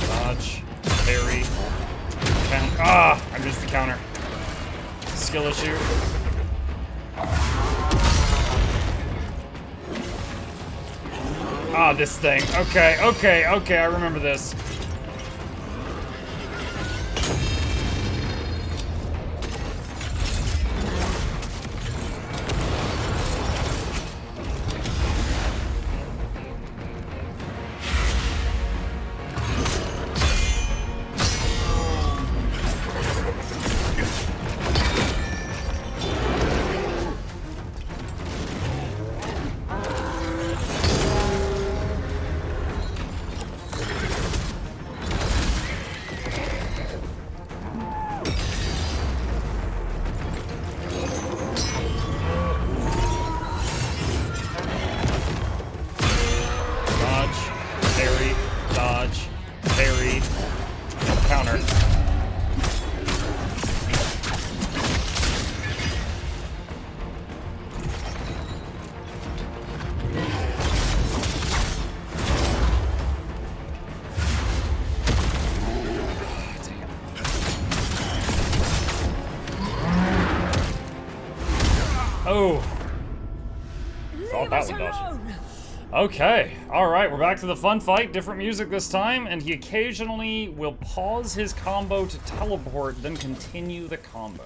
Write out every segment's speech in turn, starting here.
Dodge. Parry. Ah! I missed the counter. Skill issue. Ah, this thing. Okay, okay, okay, I remember this. Oh. Thought that would dodge. Okay. Alright, we're back to the fun fight. Different music this time, and he occasionally will pause his combo to teleport, then continue the combo.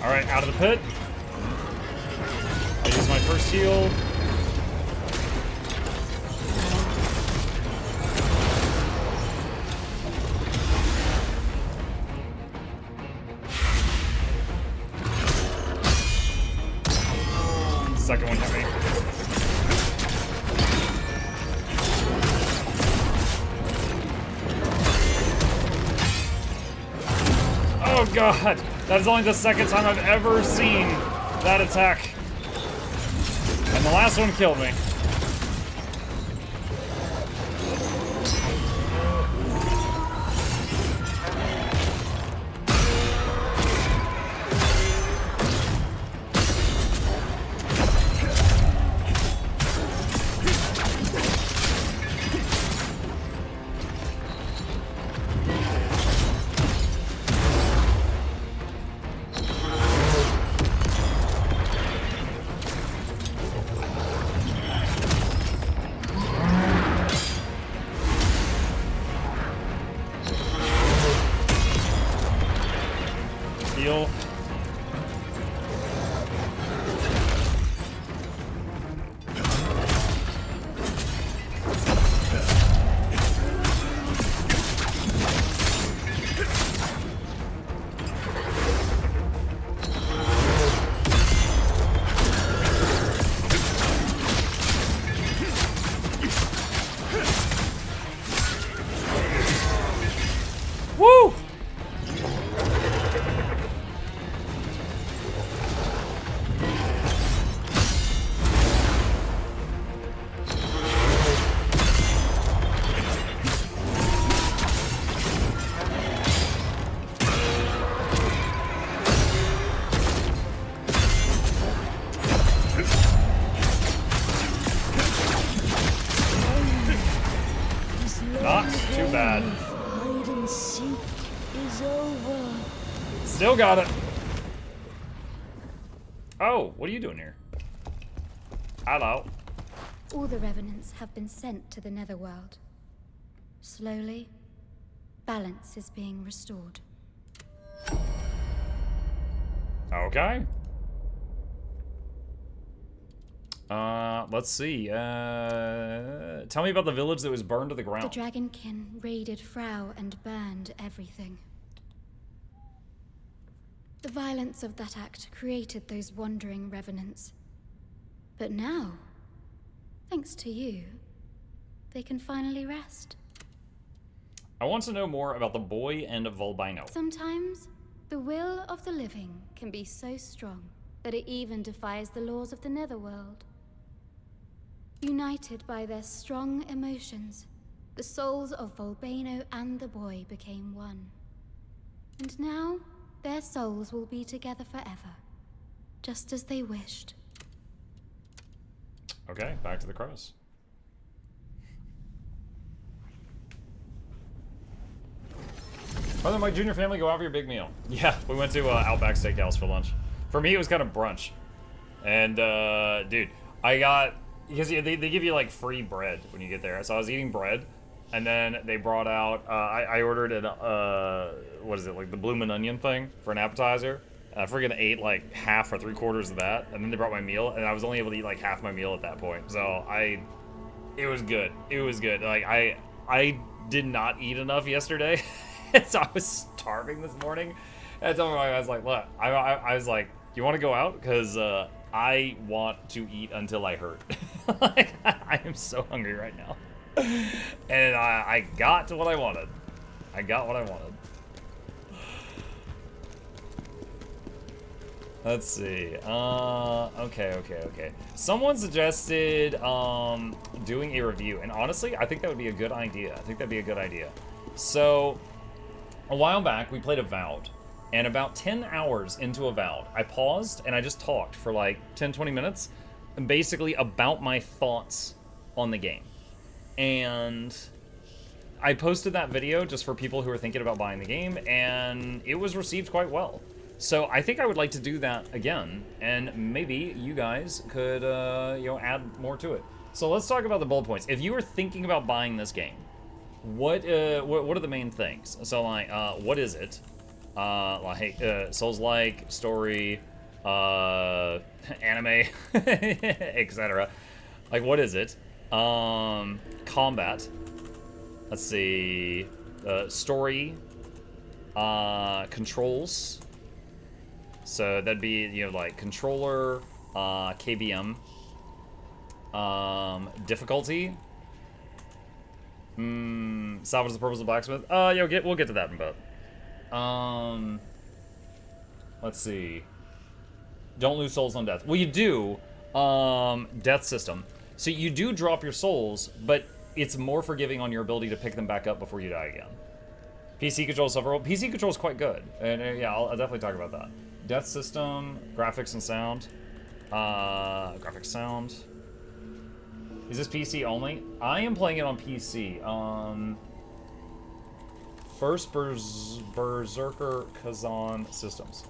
Alright, out of the pit. I use my first heal. Second one hit me. Oh god! That is only the second time I've ever seen that attack. And the last one killed me. got it. Oh, what are you doing here? Hello. All the revenants have been sent to the netherworld. Slowly, balance is being restored. Okay. Let's see. Tell me about the village that was burned to the ground. The Dragonkin raided Frau and burned everything. The violence of that act created those wandering revenants. But now, thanks to you, they can finally rest. I want to know more about the boy and Volbino. Sometimes, the will of the living can be so strong that it even defies the laws of the netherworld. United by their strong emotions, the souls of Volbino and the boy became one. And now, their souls will be together forever, just as they wished. Okay, back to the crows. Oh, then my junior family go out for your big meal. Yeah, we went to Outback Steakhouse for lunch. For me, it was kind of brunch. And, dude, I got... Because they give you, like, free bread when you get there. So I was eating bread, and then they brought out... I ordered an, what is it, like the bloomin' onion thing for an appetizer. And I freaking ate, like, half or 3/4 of that. And then they brought my meal, and I was only able to eat, like, half my meal at that point. So it was good. It was good. Like, I did not eat enough yesterday. So I was starving this morning. And I told my wife, I was like, look, I was like, you want to go out? Because I want to eat until I hurt. Like, I am so hungry right now. And I got to what I wanted. I got what I wanted. Let's see. Okay. Someone suggested doing a review. And honestly, I think that would be a good idea. I think that'd be a good idea. So, a while back, we played Avowed. And about 10 hours into Avowed, I paused and I just talked for like 10-20 minutes, basically about my thoughts on the game. And I posted that video just for people who are thinking about buying the game, and it was received quite well. So I think I would like to do that again, and maybe you guys could, add more to it. So let's talk about the bullet points. If you were thinking about buying this game, what are the main things? So like, what is it? Souls-like, story, anime, etc. Like, what is it? Combat. Let's see. Story. Controls. So that'd be, like, controller, KBM. Difficulty. Salvage the purpose of blacksmith. We'll get to that in a bit. Let's see. Don't lose souls on death. Well, you do. Death system. So you do drop your souls, but it's more forgiving on your ability to pick them back up before you die again. PC controls suffer. PC controls quite good, and yeah, I'll definitely talk about that. Death system, graphics and sound. Graphics sound. Is this PC only? I am playing it on PC. First Berzerker Khazan systems.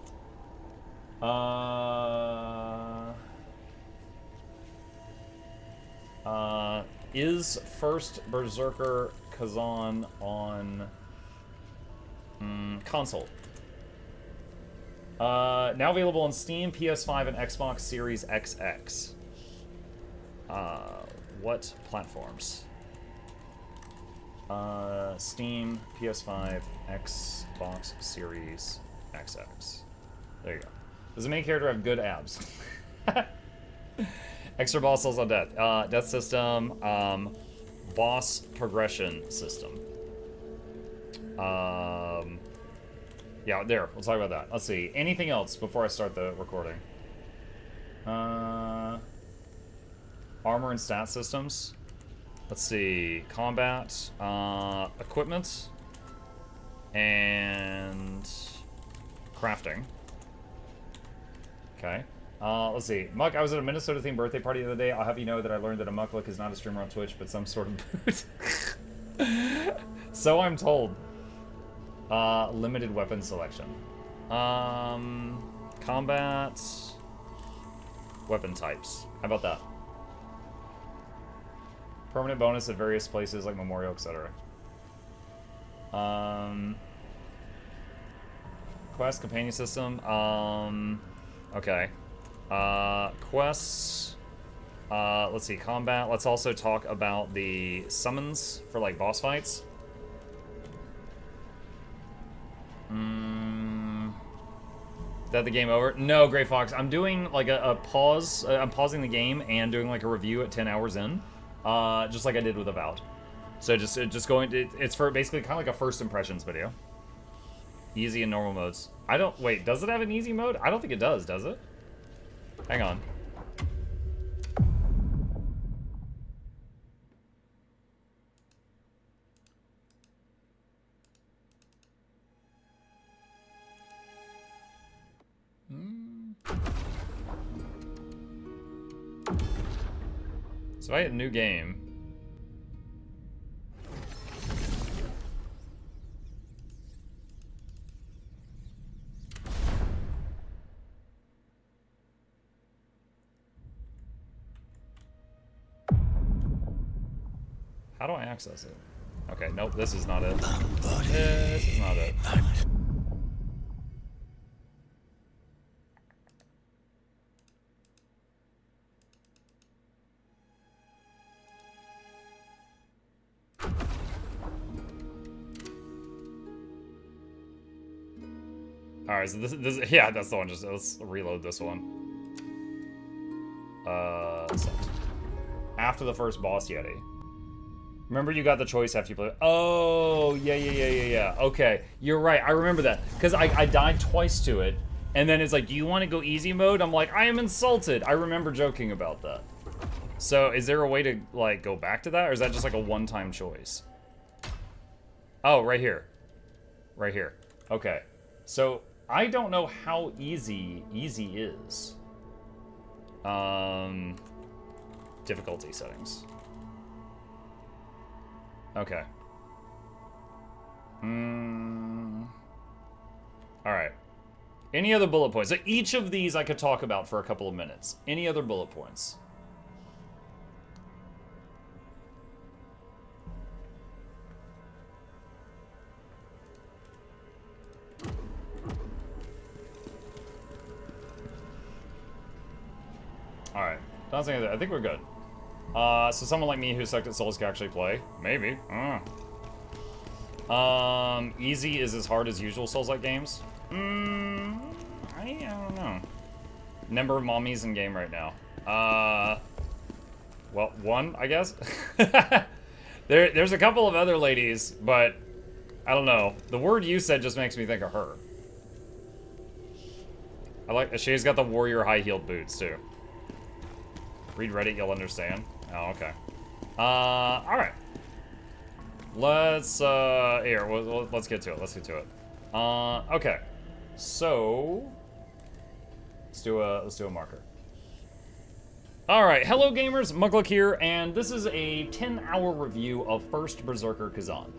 Is first Berzerker Khazan on console? Now available on Steam, PS5, and Xbox Series XX. What platforms? Steam, PS5, Xbox Series XX. There you go. Does the main character have good abs? Extra boss souls on death. Death system. Boss progression system. Yeah, there. We'll talk about that. Let's see. Anything else before I start the recording? Armor and stat systems. Let's see. Combat. Equipment. And crafting. Okay. Let's see. Muck, I was at a Minnesota-themed birthday party the other day. I'll have you know that I learned that a Mukluk is not a streamer on Twitch, but some sort of boot. So I'm told. Limited weapon selection. Combat. Weapon types. How about that? Permanent bonus at various places like Memorial, etc. Quest, companion system. Okay. Quests. Let's see, combat. Let's also talk about the summons for like boss fights. Is that the game over? No, Gray Fox. I'm doing like a pause. I'm pausing the game and doing like a review at 10 hours in, just like I did with Avowed. So just going. It's for basically kind of like a first impressions video. Easy and normal modes. I don't wait. Does it have an easy mode? I don't think it does it? Hang on. So I hit new game. How do I access it? Okay, nope, this is not it. This is not it. Alright, so this, yeah, that's the one. Just let's reload this one. Set. After the first boss Yeti. Remember, you got the choice after you play. Oh, yeah. Okay, you're right. I remember that because I died twice to it, and then it's like, do you want to go easy mode? I'm like, I am insulted. I remember joking about that. So, is there a way to like go back to that, or is that just like a one-time choice? Oh, right here. Right here. Okay. So, I don't know how easy is. Difficulty settings. Okay. Alright. Any other bullet points? So each of these I could talk about for a couple of minutes. Any other bullet points? Alright. I think we're good. So someone like me who sucked at Souls can actually play? Maybe. Easy is as hard as usual Souls-like games? I don't know. Number of mommies in game right now. Well, one, I guess? There's a couple of other ladies, but I don't know. The word you said just makes me think of her. I like, she's got the warrior high-heeled boots, too. Read Reddit, you'll understand. Oh, okay. Alright. Let's, here, let's get to it. Okay. So, let's do a marker. Alright, hello gamers, Mukluk here, and this is a 10-hour review of First Berzerker Khazan.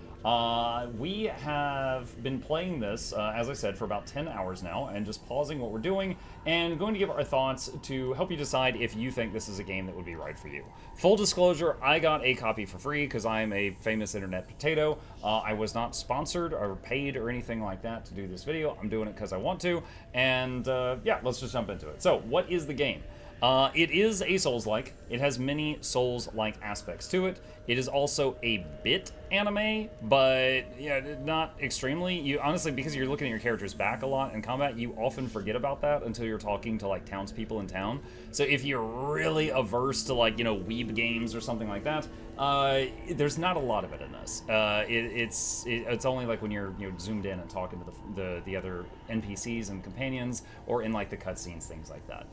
We have been playing this, as I said, for about 10 hours now, and just pausing what we're doing, and going to give our thoughts to help you decide if you think this is a game that would be right for you. Full disclosure, I got a copy for free because I'm a famous internet potato. I was not sponsored or paid or anything like that to do this video. I'm doing it because I want to, and yeah, let's just jump into it. So, what is the game? It is a Souls-like. It has many Souls-like aspects to it. It is also a bit anime, but yeah, not extremely. You honestly, because you're looking at your character's back a lot in combat, you often forget about that until you're talking to like townspeople in town. So if you're really averse to like, you know, weeb games or something like that, there's not a lot of it in this. It's only like when you're zoomed in and talking to the other NPCs and companions, or in like the cutscenes, things like that.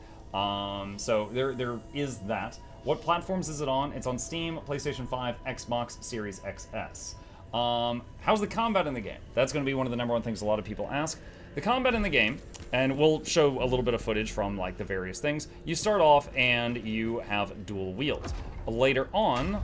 So there is that. What platforms is it on? It's on Steam, PlayStation 5, Xbox Series XS. How's the combat in the game? That's going to be one of the #1 things a lot of people ask. The combat in the game, and we'll show a little bit of footage from like the various things. You start off and you have dual wield. Later on,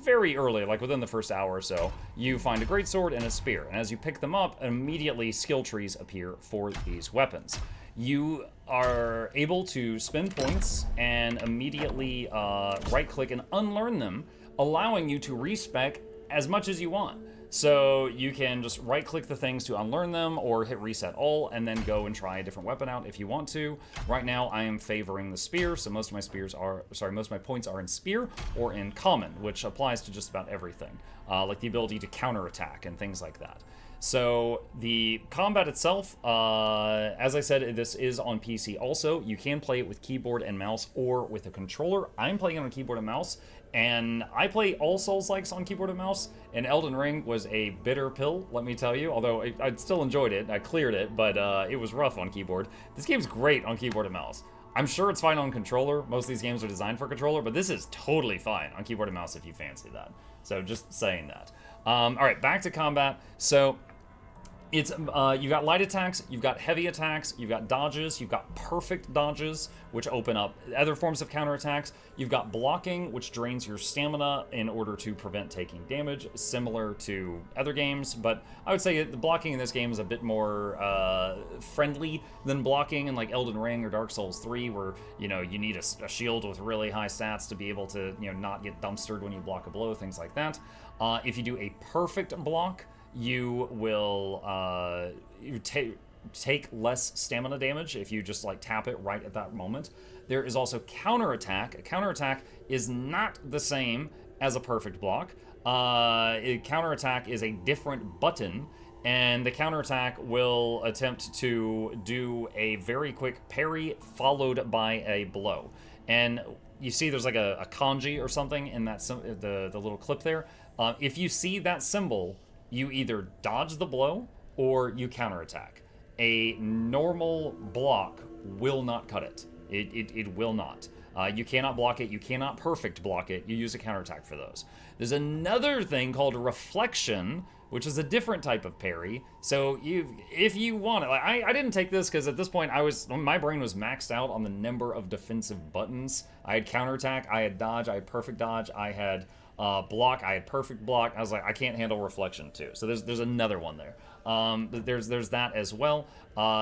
very early, like within the first hour or so, you find a greatsword and a spear. And as you pick them up, immediately skill trees appear for these weapons. You are able to spend points and immediately right-click and unlearn them, allowing you to respec as much as you want. So you can just right-click the things to unlearn them or hit reset all and then go and try a different weapon out if you want to. Right now I am favoring the spear, so most of my points are in spear or in common, which applies to just about everything, like the ability to counterattack and things like that. So the combat itself, as I said, this is on PC also. You can play it with keyboard and mouse or with a controller. I'm playing it on keyboard and mouse, and I play all Souls-likes on keyboard and mouse, and Elden Ring was a bitter pill, let me tell you, although I still enjoyed it. I cleared it, but it was rough on keyboard. This game's great on keyboard and mouse. I'm sure it's fine on controller. Most of these games are designed for controller, but this is totally fine on keyboard and mouse if you fancy that. So just saying that. All right, back to combat. So it's you've got light attacks, you've got heavy attacks, you've got dodges, you've got perfect dodges, which open up other forms of counterattacks. You've got blocking, which drains your stamina in order to prevent taking damage, similar to other games, but I would say the blocking in this game is a bit more friendly than blocking in like Elden Ring or Dark Souls 3, where, you know, you need a shield with really high stats to be able to, you know, not get dumpstered when you block a blow, things like that. If you do a perfect block, you will take less stamina damage if you just like tap it right at that moment. There is also counterattack. A counterattack is not the same as a perfect block. A counterattack is a different button, and the counterattack will attempt to do a very quick parry followed by a blow. And you see there's like a kanji or something in that the little clip there. If you see that symbol, you either dodge the blow or you counterattack. A normal block will not cut it. It will not. You cannot block it. You cannot perfect block it. You use a counterattack for those. There's another thing called reflection, which is a different type of parry. So if you want it, like I didn't take this because at this point my brain was maxed out on the number of defensive buttons. I had counterattack, I had dodge, I had perfect dodge, I had block, I had perfect block. I was like, I can't handle reflection too. So there's another one there. There's that as well.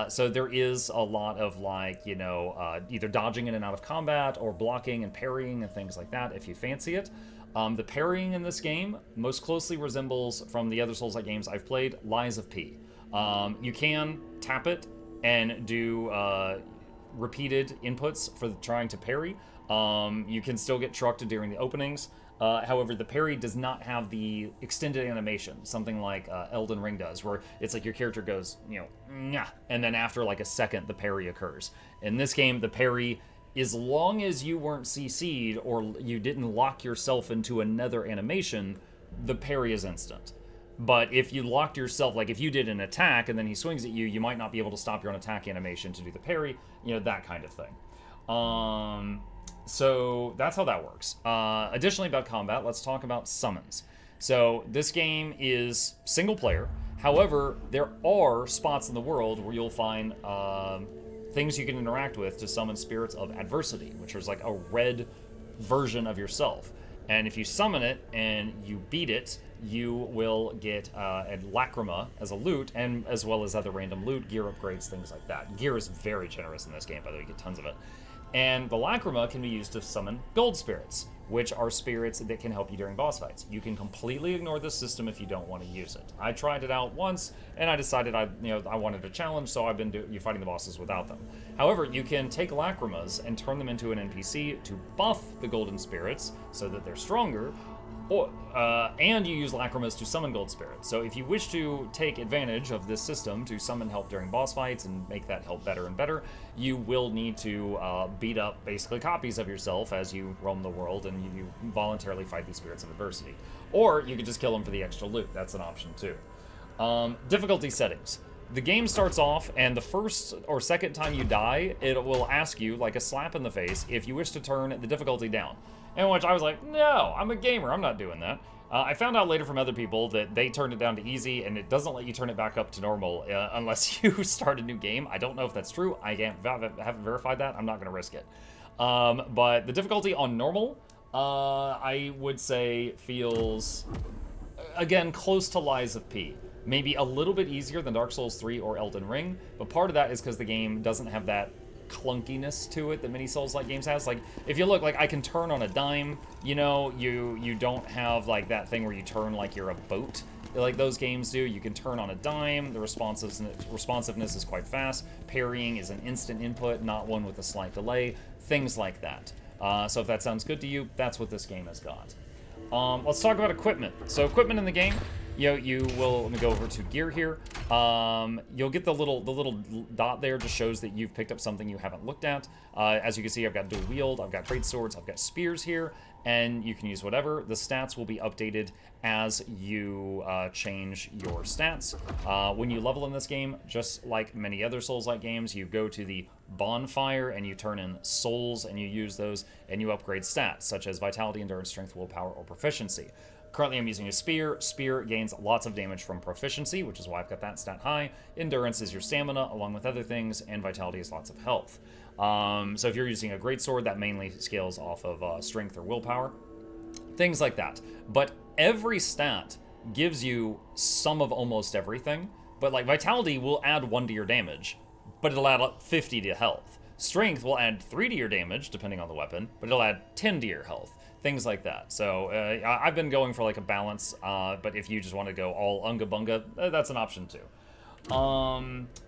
So there is a lot of like, you know, either dodging in and out of combat or blocking and parrying and things like that if you fancy it. The parrying in this game most closely resembles, from the other Souls-like games I've played, Lies of P. You can tap it and do repeated inputs for trying to parry. You can still get trucked during the openings. However, the parry does not have the extended animation, something like Elden Ring does, where it's like your character goes, you know, nyah, and then after like a second, the parry occurs. In this game, the parry, as long as you weren't CC'd or you didn't lock yourself into another animation, the parry is instant. But if you locked yourself, like if you did an attack and then he swings at you, you might not be able to stop your own attack animation to do the parry, you know, that kind of thing. So that's how that works. Additionally, about combat, let's talk about summons. So this game is single player. However, there are spots in the world where you'll find things you can interact with to summon spirits of adversity, which is like a red version of yourself. And if you summon it and you beat it, you will get a lacrima as a loot, and as well as other random loot, gear upgrades, things like that. Gear is very generous in this game, by the way, you get tons of it. And the lacrima can be used to summon gold spirits, which are spirits that can help you during boss fights. You can completely ignore this system if you don't want to use it. I tried it out once, and I decided I wanted a challenge, so I've been fighting the bosses without them. However, you can take lacrimas and turn them into an NPC to buff the golden spirits so that they're stronger, and you use lacrimas to summon gold spirits. So if you wish to take advantage of this system to summon help during boss fights and make that help better and better, you will need to beat up basically copies of yourself as you roam the world and you voluntarily fight these spirits of adversity. Or you can just kill them for the extra loot. That's an option too. Difficulty settings. The game starts off, and the first or second time you die, it will ask you, like a slap in the face, if you wish to turn the difficulty down. In which I was like, no, I'm a gamer, I'm not doing that. I found out later from other people that they turned it down to easy, and it doesn't let you turn it back up to normal unless you start a new game. I don't know if that's true. I haven't verified that. I'm not going to risk it. But the difficulty on normal, I would say, feels, again, close to Lies of P. Maybe a little bit easier than Dark Souls 3 or Elden Ring, but part of that is because the game doesn't have that clunkiness to it that many Souls-like games has. Like, if you look, like, I can turn on a dime, you know, you don't have, like, that thing where you turn like you're a boat, like those games do. You can turn on a dime, the responsiveness is quite fast, parrying is an instant input, not one with a slight delay, things like that. So if that sounds good to you, that's what this game has got. Let's talk about equipment. So equipment in the game, you will, let me go over to gear here. You'll get the little dot there, just shows that you've picked up something you haven't looked at. As you can see, I've got dual wield, I've got great swords, I've got spears here, and you can use whatever. The stats will be updated as you change your stats. When you level in this game, just like many other Souls-like games, you go to the bonfire and you turn in souls and you use those and you upgrade stats, such as vitality, endurance, strength, willpower, or proficiency. Currently, I'm using a spear. Spear gains lots of damage from proficiency, which is why I've got that stat high. Endurance is your stamina, along with other things, and vitality is lots of health. So if you're using a greatsword, that mainly scales off of strength or willpower. Things like that. But every stat gives you some of almost everything. But like vitality will add 1 to your damage, but it'll add 50 to health. Strength will add 3 to your damage, depending on the weapon, but it'll add 10 to your health. Things like that. So I've been going for like a balance, but if you just want to go all unga bunga, that's an option too.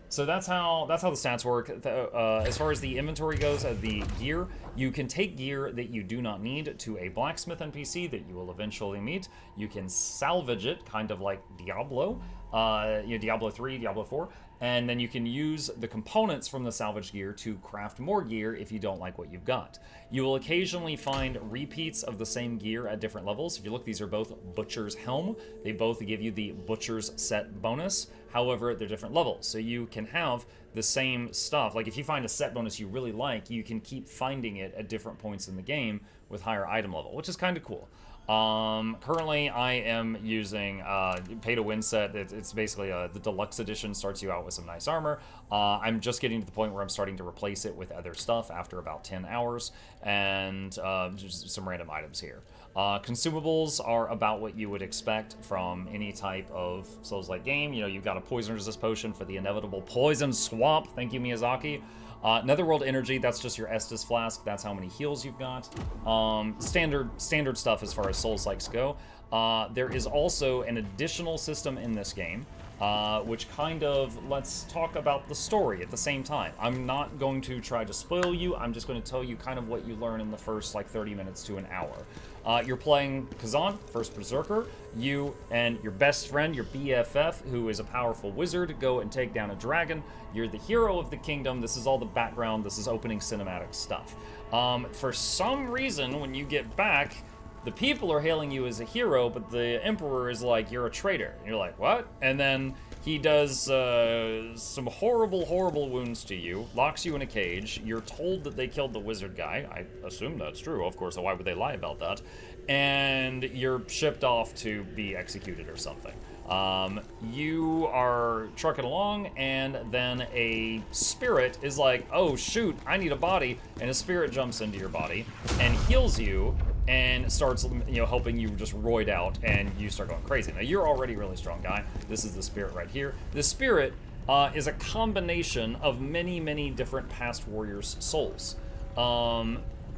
So that's how the stats work. As far as the inventory goes, the gear, you can take gear that you do not need to a blacksmith NPC that you will eventually meet. You can salvage it, kind of like Diablo, Diablo 3, Diablo 4, and then you can use the components from the salvage gear to craft more gear if you don't like what you've got. You will occasionally find repeats of the same gear at different levels. If you look, these are both Butcher's Helm. They both give you the Butcher's set bonus. However, they're different levels, so you can have the same stuff. Like if you find a set bonus you really like, you can keep finding it at different points in the game with higher item level, which is kind of cool. Currently I am using pay to win set. It's basically the deluxe edition, starts you out with some nice armor. I'm just getting to the point where I'm starting to replace it with other stuff after about 10 hours, and just some random items here. Consumables are about what you would expect from any type of Souls-like game. You know, you've got a poison resist potion for the inevitable poison swamp. Thank you, Miyazaki. Netherworld energy, that's just your Estus flask. That's how many heals you've got. Standard stuff as far as Souls-likes go. There is also an additional system in this game, which kind of, let's talk about the story at the same time. I'm not going to try to spoil you. I'm just going to tell you kind of what you learn in the first like 30 minutes to an hour. You're playing Khazan, first Berzerker. You and your best friend, your BFF, who is a powerful wizard, go and take down a dragon. You're the hero of the kingdom. This is all the background. This is opening cinematic stuff. For some reason, when you get back, the people are hailing you as a hero, but the Emperor is like, you're a traitor. And you're like, what? And then he does some horrible, horrible wounds to you, locks you in a cage. You're told that they killed the wizard guy. I assume that's true, of course, so why would they lie about that? And you're shipped off to be executed or something. You are trucking along, and then a spirit is like, oh shoot, I need a body, and a spirit jumps into your body and heals you and starts, you know, helping you just roid out, and you start going crazy. Now, you're already a really strong guy. This is the spirit right here. The spirit is a combination of many, many different past warriors' souls.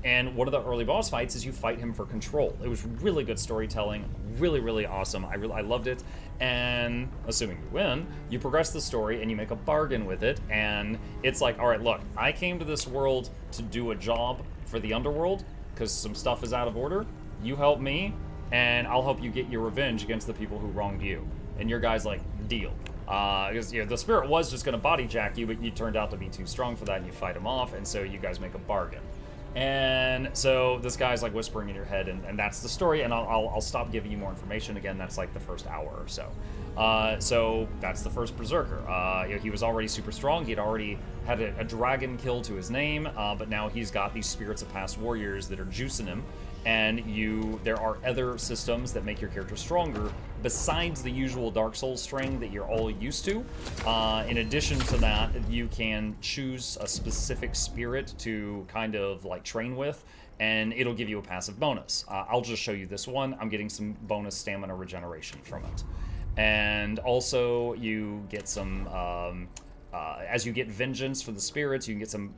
And one of the early boss fights is you fight him for control. It was really good storytelling, really, really awesome. I loved it. And assuming you win, you progress the story and you make a bargain with it. And it's like, all right, look, I came to this world to do a job for the underworld because some stuff is out of order. You help me, and I'll help you get your revenge against the people who wronged you. And your guy's like, deal. Because you know, the spirit was just going to body jack you, but you turned out to be too strong for that, and you fight him off, and so you guys make a bargain. And so this guy's like whispering in your head, and that's the story, and I'll stop giving you more information. Again, that's like the first hour or so. So that's the first Berzerker. You know, he was already super strong. He'd already had a dragon kill to his name, but now he's got these spirits of past warriors that are juicing him. And there are other systems that make your character stronger besides the usual Dark Souls string that you're all used to. In addition to that, you can choose a specific spirit to kind of like train with, and it'll give you a passive bonus. I'll just show you this one. I'm getting some bonus stamina regeneration from it. And also you get some, as you get vengeance for the spirits, you can get some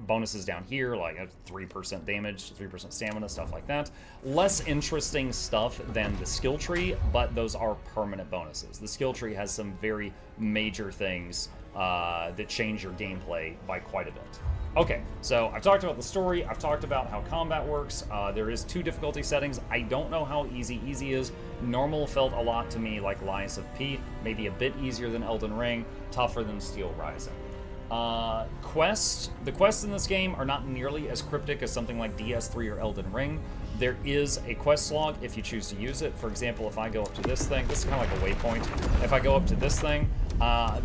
bonuses down here, like a 3% damage, 3% stamina, stuff like that. Less interesting stuff than the skill tree, but those are permanent bonuses. The skill tree has some very major things that change your gameplay by quite a bit. Okay, so I've talked about the story, I've talked about how combat works. There is 2 difficulty settings. I don't know how easy is. Normal felt a lot to me like Lies of P, maybe a bit easier than Elden Ring, tougher than Steel Rising. The quests in this game are not nearly as cryptic as something like DS3 or Elden Ring. There is a quest log if you choose to use it. For example, if I go up to this thing, this is kind of like a waypoint. If I go up to this thing,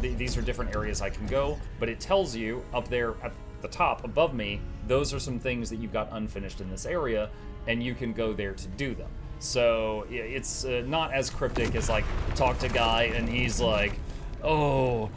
these are different areas I can go, but it tells you up there at the top above me, those are some things that you've got unfinished in this area, and you can go there to do them. So it's not as cryptic as like talk to guy and he's like, oh,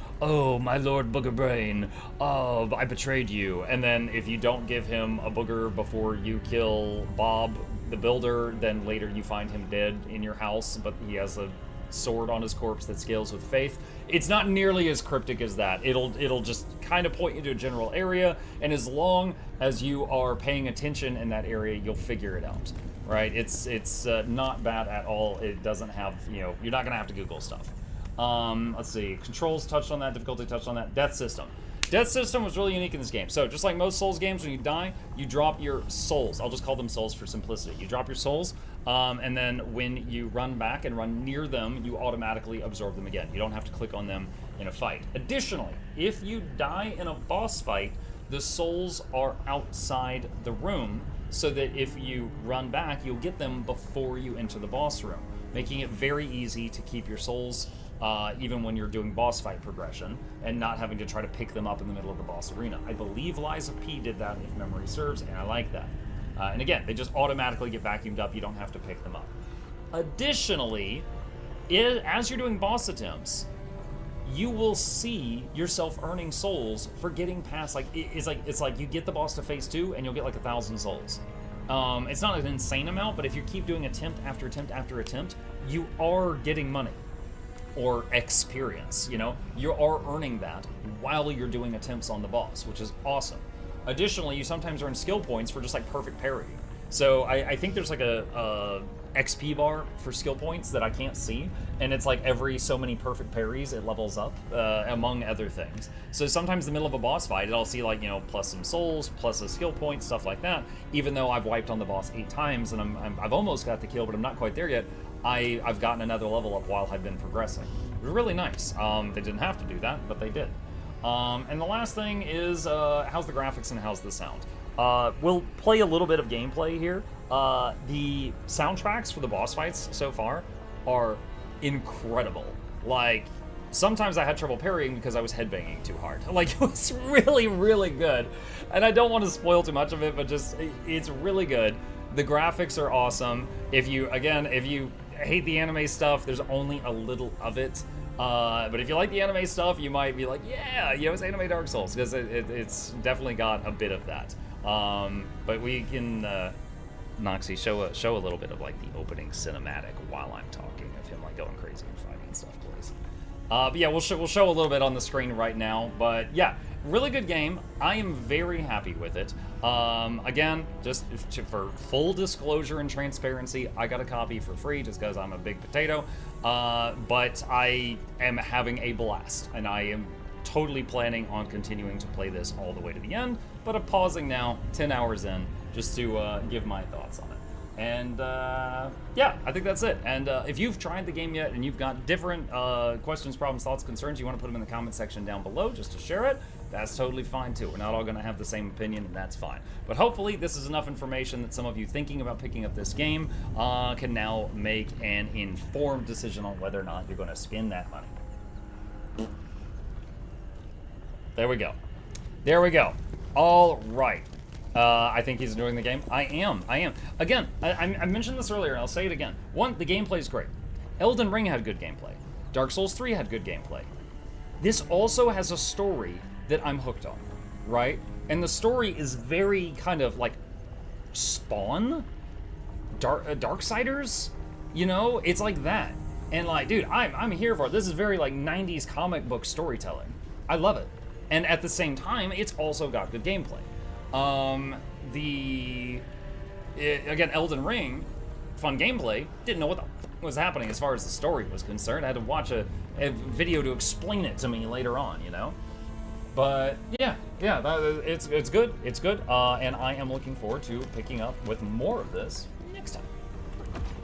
my lord booger brain, oh, I betrayed you. And then if you don't give him a booger before you kill Bob the builder, then later you find him dead in your house, but he has a sword on his corpse that scales with faith. It's not nearly as cryptic as that. It'll just kind of point you to a general area, and as long as you are paying attention in that area, you'll figure it out, right? It's not bad at all. It doesn't have, you're not gonna have to Google stuff. Let's see, controls touched on that, difficulty touched on that. Death system. Death system was really unique in this game. So just like most Souls games, when you die, you drop your souls. I'll just call them souls for simplicity. You drop your souls, and then when you run back and run near them, you automatically absorb them again. You don't have to click on them in a fight. Additionally, if you die in a boss fight, the souls are outside the room, so that if you run back, you'll get them before you enter the boss room, making it very easy to keep your souls even when you're doing boss fight progression, and not having to try to pick them up in the middle of the boss arena. I believe Lies of P did that, if memory serves, and I like that. And again, they just automatically get vacuumed up. You don't have to pick them up. Additionally, as you're doing boss attempts, you will see yourself earning souls for getting past, it's like you get the boss to phase 2 and you'll get like 1,000 souls. It's not an insane amount, but if you keep doing attempt after attempt after attempt, you are getting money. Or experience, you are earning that while you're doing attempts on the boss, which is awesome. Additionally, you sometimes earn skill points for just like perfect parry. So I think there's like a XP bar for skill points that I can't see, and it's like every so many perfect parries it levels up, among other things. So sometimes in the middle of a boss fight, I'll see like, plus some souls, plus a skill point, stuff like that. Even though I've wiped on the boss 8 times and I've almost got the kill, but I'm not quite there yet, I've gotten another level up while I've been progressing. It was really nice. They didn't have to do that, but they did. And the last thing is, how's the graphics and how's the sound? We'll play a little bit of gameplay here. The soundtracks for the boss fights so far are incredible. Like, sometimes I had trouble parrying because I was headbanging too hard. Like, it was really, really good. And I don't want to spoil too much of it, but it's really good. The graphics are awesome. If you hate the anime stuff, there's only a little of it. But if you like the anime stuff, you might be like, yeah, it's anime Dark Souls, because it's definitely got a bit of that. But we can, Noxie, show a little bit of like the opening cinematic while I'm talking of him like going crazy and fighting and stuff, please. But yeah, we'll show a little bit on the screen right now. But yeah, really good game. I am very happy with it. Again, just for full disclosure and transparency, I got a copy for free just because I'm a big potato. But I am having a blast, and I am totally planning on continuing to play this all the way to the end, but I'm pausing now, 10 hours in, just to give my thoughts on it. And yeah, I think that's it. And if you've tried the game yet and you've got different questions, problems, thoughts, concerns, you want to put them in the comment section down below just to share it, that's totally fine too. We're not all going to have the same opinion, and that's fine. But hopefully this is enough information that some of you thinking about picking up this game can now make an informed decision on whether or not you're going to spend that money. There we go. There we go. All right. I think he's enjoying the game. I am. Again, I mentioned this earlier, and I'll say it again. One, the gameplay is great. Elden Ring had good gameplay. Dark Souls 3 had good gameplay. This also has a story that I'm hooked on, right? And the story is very kind of like Spawn? Darksiders? You know? It's like that. And like, dude, I'm here for it. This is very like 90s comic book storytelling. I love it. And at the same time, it's also got good gameplay. Again, Elden Ring, fun gameplay, didn't know what the was happening as far as the story was concerned. I had to watch a video to explain it to me later on, you know? But yeah, it's good, and I am looking forward to picking up with more of this next time.